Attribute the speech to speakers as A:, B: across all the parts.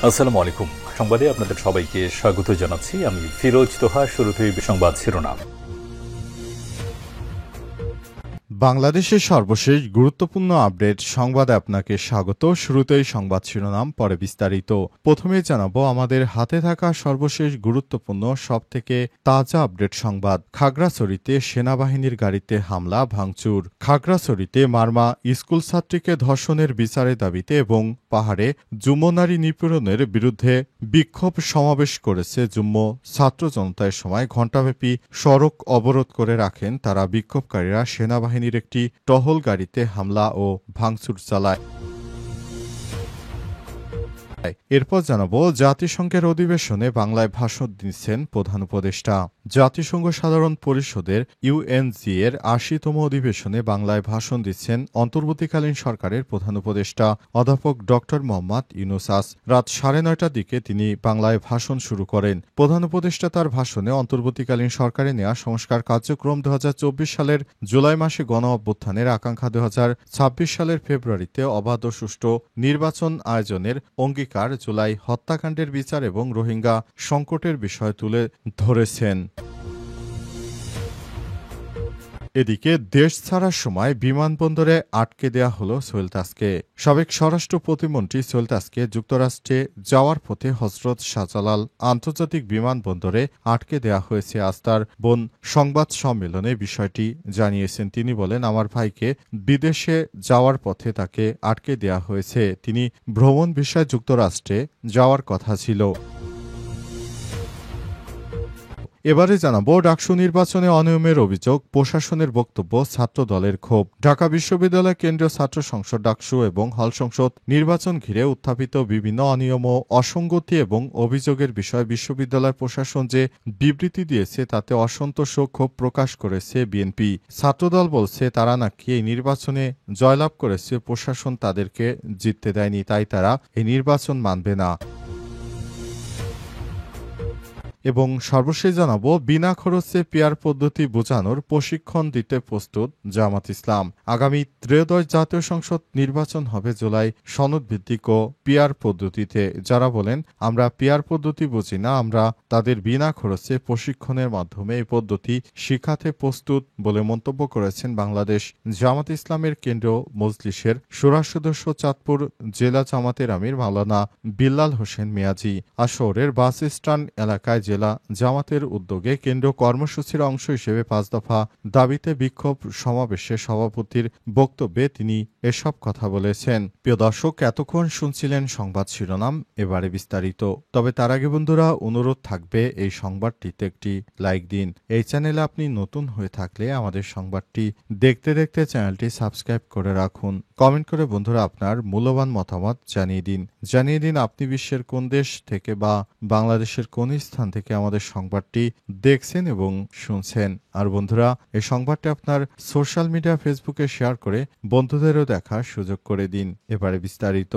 A: আসসালামু আলাইকুম। সংবাদে আপনাদের সবাইকে স্বাগত জানাচ্ছি। আমি ফিরোজ তোহা। শুরুতেই সংবাদ শিরোনাম।
B: বাংলাদেশের সর্বশেষ গুরুত্বপূর্ণ আপডেট সংবাদে আপনাকে স্বাগত। শুরুতেই সংবাদ শিরোনাম, পরে বিস্তারিত। প্রথমে জানাবো আমাদের হাতে থাকা সর্বশেষ গুরুত্বপূর্ণ সবথেকে তাজা আপডেট সংবাদ। খাগড়াছড়িতে সেনাবাহিনীর গাড়িতে হামলা ভাঙচুর। খাগড়াছড়িতে মারমা স্কুল ছাত্রীকে ধর্ষণের বিচারের দাবিতে এবং পাহাড়ে যুব নারী নিপীড়নের বিরুদ্ধে বিক্ষোভ সমাবেশ করেছে যুগ্ম ছাত্র জনতার সময় ঘণ্টাব্যাপী সড়ক অবরোধ করে রাখেন তারা। বিক্ষোভকারীরা সেনাবাহিনীর একটি টহল গাড়িতে হামলা ও ভাঙচুর চালায়। এরপর জানাবো জাতিসংঘের অধিবেশনে বাংলায় ভাষণ দিচ্ছেন প্রধান উপদেষ্টা। জাতিসংঘ সাধারণ পরিষদের ইউএনজি এর ৮০তম অধিবেশনে বাংলায় ভাষণ দিচ্ছেন অন্তর্বর্তীকালীন সরকারের প্রধান উপদেষ্টা অধ্যাপক ড মোহাম্মদ ইউনূস। রাত ৯:৩০টার দিকে তিনি বাংলায় ভাষণ শুরু করেন। প্রধান উপদেষ্টা তার ভাষণে অন্তর্বর্তীকালীন সরকারে নেওয়া সংস্কার কার্যক্রম ২০২৪ সালের জুলাই মাসে গণ অভ্যুত্থানের আকাঙ্ক্ষা ২০২৬ সালের ফেব্রুয়ারিতে অবাধ ও সুষ্ঠু নির্বাচন আয়োজনের অঙ্গীকার, জুলাই হত্যাকাণ্ডের বিচার এবং রোহিঙ্গা সংকটের বিষয় তুলে ধরেছেন। এদিকে দেশ ছাড়ার সময় বিমানবন্দরে আটকে দেয়া হল সোহেল তাজকে। সাবেক স্বরাষ্ট্র প্রতিমন্ত্রী সোহেল তাজকে যুক্তরাষ্ট্রে যাওয়ার পথে হজরত শাহজালাল আন্তর্জাতিক বিমানবন্দরে আটকে দেয়া হয়েছে। আজ তার বোন সংবাদ সম্মেলনে বিষয়টি জানিয়েছেন। তিনি বলেন, আমার ভাইকে বিদেশে যাওয়ার পথে তাকে আটকে দেয়া হয়েছে। তিনি ভ্রমণ ভিসায় যুক্তরাষ্ট্রে যাওয়ার কথা ছিল। এবারে জানাবো ডাকসু নির্বাচনে অনিয়মের অভিযোগ, প্রশাসনের বক্তব্য, ছাত্র দলের ক্ষোভ। ঢাকা বিশ্ববিদ্যালয় কেন্দ্রীয় ছাত্র সংসদ ডাকসু এবং হল সংসদ নির্বাচন ঘিরে উত্থাপিত বিভিন্ন অনিয়ম ও অসঙ্গতি এবং অভিযোগের বিষয়ে বিশ্ববিদ্যালয় প্রশাসন যে বিবৃতি দিয়েছে তাতে অসন্তোষ ও ক্ষোভ প্রকাশ করেছে বিএনপি। ছাত্রদল বলছে তারা নাকি এই নির্বাচনে জয়লাভ করেছে, প্রশাসন তাদেরকে জিততে দেয়নি, তাই তারা এই নির্বাচন মানবে না। এবং সর্বশেষ জানাবো বিনা খরচে পিয়ার পদ্ধতি বোঝানোর প্রশিক্ষণ দিতে প্রস্তুত জামাত ইসলাম। আগামী ত্রয়োদশ জাতীয় সংসদ নির্বাচন হবে জুলাই সনদভিত্তিক ও পিয়ার পদ্ধতিতে। যারা বলেন আমরা পিয়ার পদ্ধতি বুঝি না, আমরা তাদের বিনা খরচে প্রশিক্ষণের মাধ্যমে এই পদ্ধতি শিখাতে প্রস্তুত বলে মন্তব্য করেছেন বাংলাদেশ জামাত ইসলামের কেন্দ্রীয় মজলিসের শূরা সদস্য চাঁদপুর জেলা জামাতের আমির মাওলানা বিল্লাল হোসেন মিয়াজি। শহরের বাস স্ট্যান্ড এলাকায় জেলা জামাতের উদ্যোগে কেন্দ্রীয় কর্মসূচির অংশ হিসেবে ৫ দফা দাবিতে বিক্ষোভ সমাবেশে সভাপতির বক্তব্যে তিনি এসব কথা বলেছেন। প্রিয় দর্শক, এতক্ষণ শুনছিলেন সংবাদ শিরোনাম, এবারে বিস্তারিত। তবে তার আগে বন্ধুরা অনুরোধ থাকবে এই সংবাদটিতে একটি লাইক দিন। এই চ্যানেলে আপনি নতুন হয়ে থাকলে আমাদের সংবাদটি দেখতে দেখতে চ্যানেলটি সাবস্ক্রাইব করে রাখুন। কমেন্ট করে বন্ধুরা আপনার মূল্যবান মতামত জানিয়ে দিন আপনি বিশ্বের কোন দেশ থেকে বা বাংলাদেশের কোন স্থান থেকে আমাদের সংবাদটি দেখছেন এবং শুনছেন। আর বন্ধুরা, এই সংবাদটি আপনার সোশ্যাল মিডিয়া ফেসবুকে শেয়ার করে বন্ধুদেরও দেখার সুযোগ করে দিন। এবারে বিস্তারিত।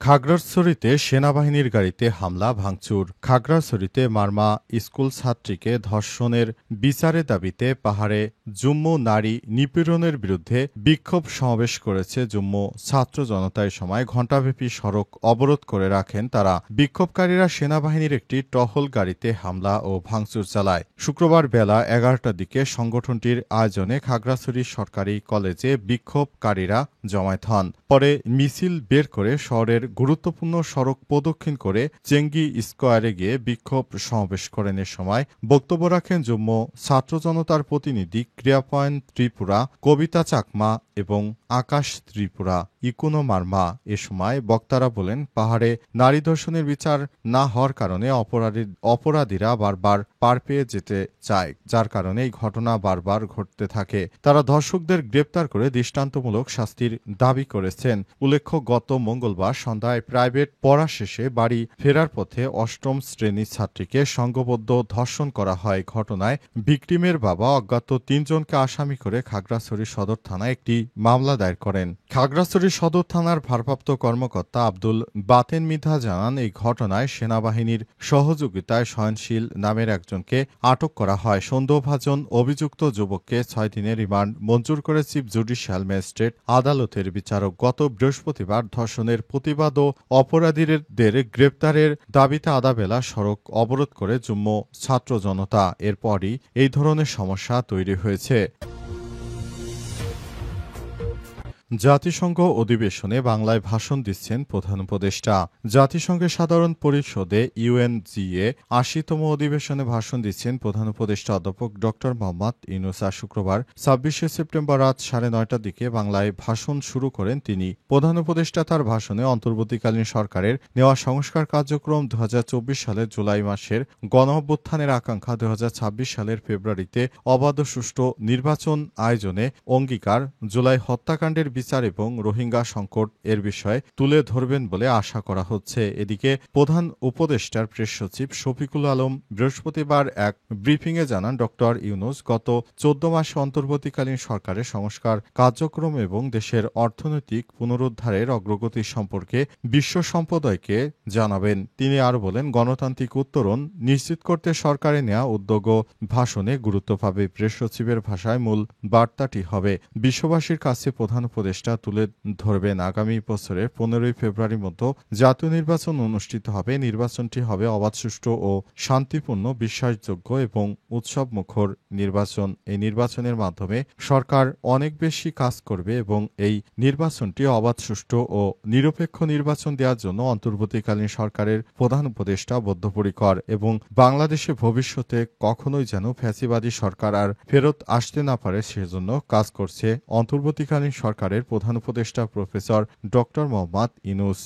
B: খাগড়াছড়িতে সেনাবাহিনীর গাড়িতে হামলা ভাঙচুর। খাগড়াছড়িতে মারমা স্কুল ছাত্রীকে ধর্ষণের বিচারের দাবিতে পাহাড়ে যুব নারী নিপীড়নের বিরুদ্ধে বিক্ষোভ সমাবেশ করেছে যুব ছাত্র জনতার সময় ঘণ্টাব্যাপী সড়ক অবরোধ করে রাখেন তারা। বিক্ষোভকারীরা সেনাবাহিনীর একটি টহল গাড়িতে হামলা ও ভাঙচুর চালায়। শুক্রবার বেলা ১১টার দিকে সংগঠনটির আয়োজনে খাগড়াছড়ি সরকারি কলেজে বিক্ষোভকারীরা জমায়েত হন। পরে মিছিল বের করে শহরের গুরুত্বপূর্ণ সড়ক প্রদক্ষিণ করে চেঙ্গি স্কয়ারে গিয়ে বিক্ষোভ সমাবেশ করেন। এ সময় বক্তব্য রাখেন যুগ্ম ছাত্র জনতার প্রতিনিধি ক্রিয়া পয়েন্ট ত্রিপুরা কবিতা চাকমা এবং আকাশ ত্রিপুরা ইকুনো মারমা। এ সময় বক্তারা বলেন, পাহাড়ে নারী ধর্ষণের বিচার না হওয়ার কারণে অপরাধীরা বারবার পার পেয়ে যেতে চায়, যার কারণে এই ঘটনা বারবার ঘটতে থাকে। তারা ধর্ষকদের গ্রেপ্তার করে দৃষ্টান্তমূলক শাস্তির দাবি করেছেন। উল্লেখ্য, গত মঙ্গলবার সন্ধ্যায় প্রাইভেট পড়া শেষে বাড়ি ফেরার পথে ৮ম শ্রেণীর ছাত্রীকে সংঘবদ্ধ ধর্ষণ করা হয়। ঘটনায় ভিকটিমের বাবা অজ্ঞাত ৩ জনকে আসামি করে খাগড়াছড়ি সদর থানায় একটি মামলা দায়ের করেন। খাগড়াছড়ি সদর থানার ভারপ্রাপ্ত কর্মকর্তা আব্দুল বাতেন মিধা জানান, এই ঘটনায় সেনাবাহিনীর সহযোগিতায় সয়নশীল নামের একজনকে আটক করা হয়। সন্দেহভাজন অভিযুক্ত যুবককে 6 দিনের রিমান্ড মঞ্জুর করে চিফ জুডিশিয়াল ম্যাজিস্ট্রেট আদালতের বিচারক। গত বৃহস্পতিবার ধর্ষণের প্রতিবাদ ও অপরাধীদের গ্রেপ্তারের দাবিতে আদাবেলা সড়ক অবরোধ করে যুগ্ম ছাত্র জনতা। এরপরই এই ধরনের সমস্যা তৈরি হয়েছে। জাতিসংঘ অধিবেশনে বাংলায় ভাষণ দিচ্ছেন প্রধান উপদেষ্টা। জাতিসংঘের সাধারণ পরিষদে ইউএনজিএ ৮০তম অধিবেশনে ভাষণ দিচ্ছেন প্রধান উপদেষ্টা অধ্যাপক ড মোহাম্মদ ইউনূস। শুক্রবার ২৬শে সেপ্টেম্বর রাত ৯:৩০টার দিকে বাংলায় ভাষণ শুরু করেন তিনি। প্রধান উপদেষ্টা তার ভাষণে অন্তর্বর্তীকালীন সরকারের নেওয়া সংস্কার কার্যক্রম, ২০২৪ সালের জুলাই মাসের গণঅভ্যুত্থানের আকাঙ্ক্ষা, ২০২৬ সালের ফেব্রুয়ারিতে অবাধ ও সুষ্ঠু নির্বাচন আয়োজনে অঙ্গীকার, জুলাই হত্যাকাণ্ডের বিচার এবং রোহিঙ্গা সংকট এর বিষয়ে তুলে ধরবেন বলে আশা করা হচ্ছে। এদিকে প্রধান উপদেষ্টার প্রেস সচিব শফিকুল আলম বৃহস্পতিবার এক ব্রিফিংয়ে জানান, ড ইউনূস গত ১৪ মাসে অন্তর্বর্তীকালীন সরকারের সংস্কার কার্যক্রম এবং দেশের অর্থনৈতিক পুনরুদ্ধারের অগ্রগতি সম্পর্কে বিশ্ব সম্প্রদায়কে জানাবেন। তিনি আরও বলেন, গণতান্ত্রিক উত্তরণ নিশ্চিত করতে সরকারে নেওয়া উদ্যোগ ভাষণে গুরুত্ব পাবে। প্রেস সচিবের ভাষায় মূল বার্তাটি হবে, বিশ্ববাসীর কাছে প্রধান উপদেষ্টা তুলে ধরবেন আগামী বছরের ১৫ই ফেব্রুয়ারির মধ্যে জাতীয় নির্বাচন অনুষ্ঠিত হবে। নির্বাচনটি হবে অবাধ, সুষ্ঠু ও শান্তিপূর্ণ, বিশ্বাসযোগ্য এবং উৎসবমুখর নির্বাচন। এই নির্বাচনের মাধ্যমে সরকার অনেক বেশি কাজ করবে এবং এই নির্বাচনটি অবাধ, সুষ্ঠু ও নিরপেক্ষ নির্বাচন দেওয়ার জন্য অন্তর্বর্তীকালীন সরকারের প্রধান উপদেষ্টা বদ্ধপরিকর এবং বাংলাদেশে ভবিষ্যতে কখনোই যেন ফ্যাসিবাদী সরকার আর ফেরত আসতে না পারে সেজন্য কাজ করছে অন্তর্বর্তীকালীন সরকারের প্রধান উপদেষ্টা প্রফেসর ড মোহাম্মদ ইউনূস।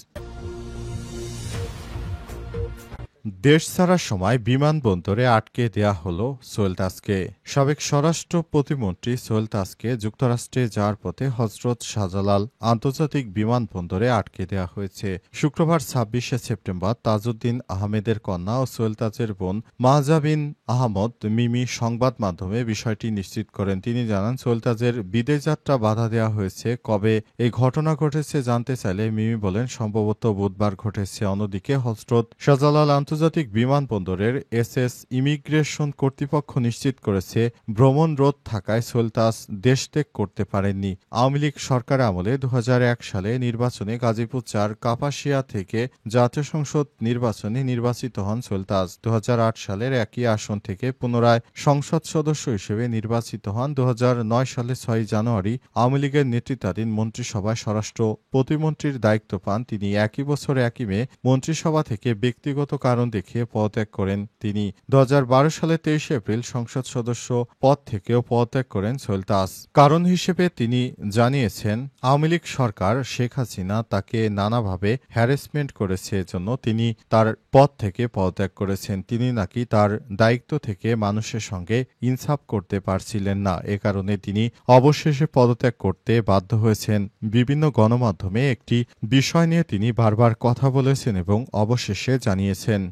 B: দেশ ছাড়ার সময় বিমানবন্দরে আটকে দেয়া হল সোহেল তাজকে। সাবেক স্বরাষ্ট্র প্রতিমন্ত্রী সোহেল তাজকে যুক্তরাষ্ট্রে যাওয়ার পথে হজরত শাহজালাল আন্তর্জাতিক বিমানবন্দরে আটকে দেয়া হয়েছে। শুক্রবার ২৬শে সেপ্টেম্বর তাজউদ্দিন আহমেদের কন্যা ও সোহেল তাজের বোন মাহজাবিন আহমদ মিমি সংবাদ মাধ্যমে বিষয়টি নিশ্চিত করেন। তিনি জানান, সোহেল তাজের বিদেশ যাত্রা বাধা দেওয়া হয়েছে। কবে এই ঘটনা ঘটেছে জানতে চাইলে মিমি বলেন, সম্ভবত বুধবার ঘটেছে। অন্যদিকে হজরত শাহজালাল আন্তর্জাতিক বিমানবন্দরের এসএস ইমিগ্রেশন কর্তৃপক্ষ নিশ্চিত করেছে, ভ্রমণ রোধ থাকায় সোহেল তাজ দেশ ত্যাগ করতে পারেননি। আওয়ামী লীগ সরকার আমলে ২০০১ সালে নির্বাচনে গাজীপুর ৪ কাপাসিয়া থেকে জাতীয় সংসদ নির্বাচনে নির্বাচিত হন সোহেল তাজ। ২০০৮ সালের একই আসন থেকে পুনরায় সংসদ সদস্য হিসেবে নির্বাচিত হন। ২০০৯ সালের ৬ জানুয়ারি আওয়ামী লীগের নেতৃত্বাধীন মন্ত্রিসভায় স্বরাষ্ট্র প্রতিমন্ত্রীর দায়িত্ব পান তিনি। একই বছর ১ মে মন্ত্রিসভা থেকে ব্যক্তিগত কারণ দেখিয়ে পদত্যাগ করেন তিনি। ২০১২ সালের ২৩ এপ্রিল সংসদ সদস্য পদ থেকেও পদত্যাগ করেন সোহেল তাজ। কারণ হিসেবে তিনি জানিয়েছেন, আওয়ামী লীগ সরকার শেখ হাসিনা তাকে নানাভাবে হ্যারাসমেন্ট করেছে, এজন্য তিনি তার পদ থেকে পদত্যাগ করেছেন। তিনি নাকি তার দায়িত্ব থেকে মানুষের সঙ্গে ইনসাফ করতে পারছিলেন না, এ কারণে তিনি অবশেষে পদত্যাগ করতে বাধ্য হয়েছেন। বিভিন্ন গণমাধ্যমে একটি বিষয় নিয়ে তিনি বারবার কথা বলেছেন এবং অবশেষে জানিয়েছেন।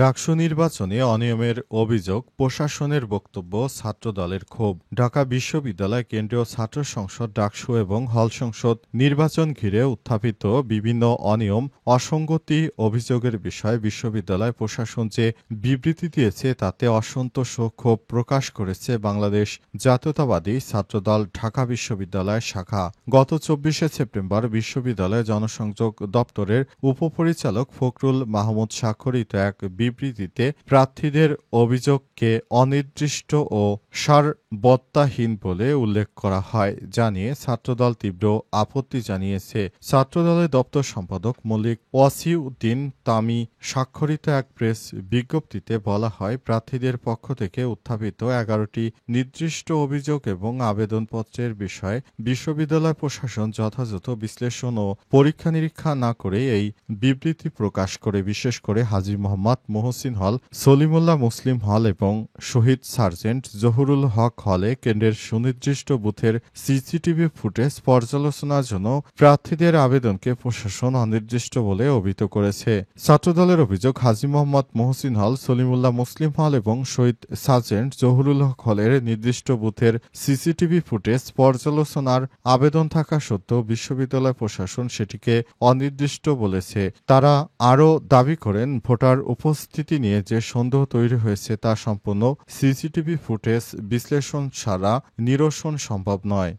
B: ডাকসু নির্বাচনে অনিয়মের অভিযোগ, প্রশাসনের বক্তব্য, ছাত্রদলের ক্ষোভ। ঢাকা বিশ্ববিদ্যালয় কেন্দ্রীয় ছাত্র সংসদ ডাকসু এবং হল সংসদ নির্বাচন ঘিরে উত্থাপিত বিভিন্ন অনিয়ম, অসঙ্গতি অভিযোগের বিষয়ে বিশ্ববিদ্যালয় প্রশাসন যে বিবৃতি দিয়েছে তাতে অসন্তোষ ও ক্ষোভ প্রকাশ করেছে বাংলাদেশ জাতীয়তাবাদী ছাত্রদল ঢাকা বিশ্ববিদ্যালয় শাখা। গত ২৪শে সেপ্টেম্বর বিশ্ববিদ্যালয় জনসংযোগ দপ্তরের উপপরিচালক ফখরুল মাহমুদ স্বাক্ষরিত এক বিবৃতিতে প্রার্থীদের অভিযোগকে অনির্দিষ্ট ও সারবত্তাহীন বলে উল্লেখ করা হয়। জানিয়ে ছাত্রদল তীব্র আপত্তি জানিয়েছে। ছাত্রদলের দপ্তর সম্পাদক মল্লিক ওয়াসিউদ্দিন তামি স্বাক্ষরিত এক প্রেস বিজ্ঞপ্তিতে বলা হয়, প্রার্থীদের পক্ষ থেকে উত্থাপিত ১১টি নির্দিষ্ট অভিযোগ এবং আবেদনপত্রের বিষয়ে বিশ্ববিদ্যালয় প্রশাসন যথাযথ বিশ্লেষণ ও পরীক্ষা নিরীক্ষা না করে এই বিবৃতি প্রকাশ করে। বিশেষ করে হাজী মোহাম্মদ মহসিন হল, সলিমুল্লাহ মুসলিম হল এবং শহীদ সার্জেন্ট জহুরুল হক হলে কেন্দ্রের সুনির্দিষ্ট বুথের সিসিটিভি ফুটেজ পর্যালোচনার জন্য প্রার্থীদের আবেদনকে প্রশাসন অনির্দিষ্ট বলে অভিহিত করেছে। ছাত্রদলের অভিযোগ, হাজী মোহাম্মদ মহসিন হল, সলিমুল্লাহ মুসলিম হল এবং শহীদ সার্জেন্ট জহুরুল হক হলের নির্দিষ্ট বুথের সিসিটিভি ফুটেজ পর্যালোচনার আবেদন থাকা সত্ত্বেও বিশ্ববিদ্যালয় প্রশাসন সেটিকে অনির্দিষ্ট বলেছে। তারা আরও দাবি করেন, ভোটার উপস্থিতি নিয়ে যে সন্দেহ তৈরি হয়েছে তা সম্পূর্ণ সিসিটিভি ফুটেজ বিশ্লেষণ ছাড়া নিরসন সম্ভব নয়।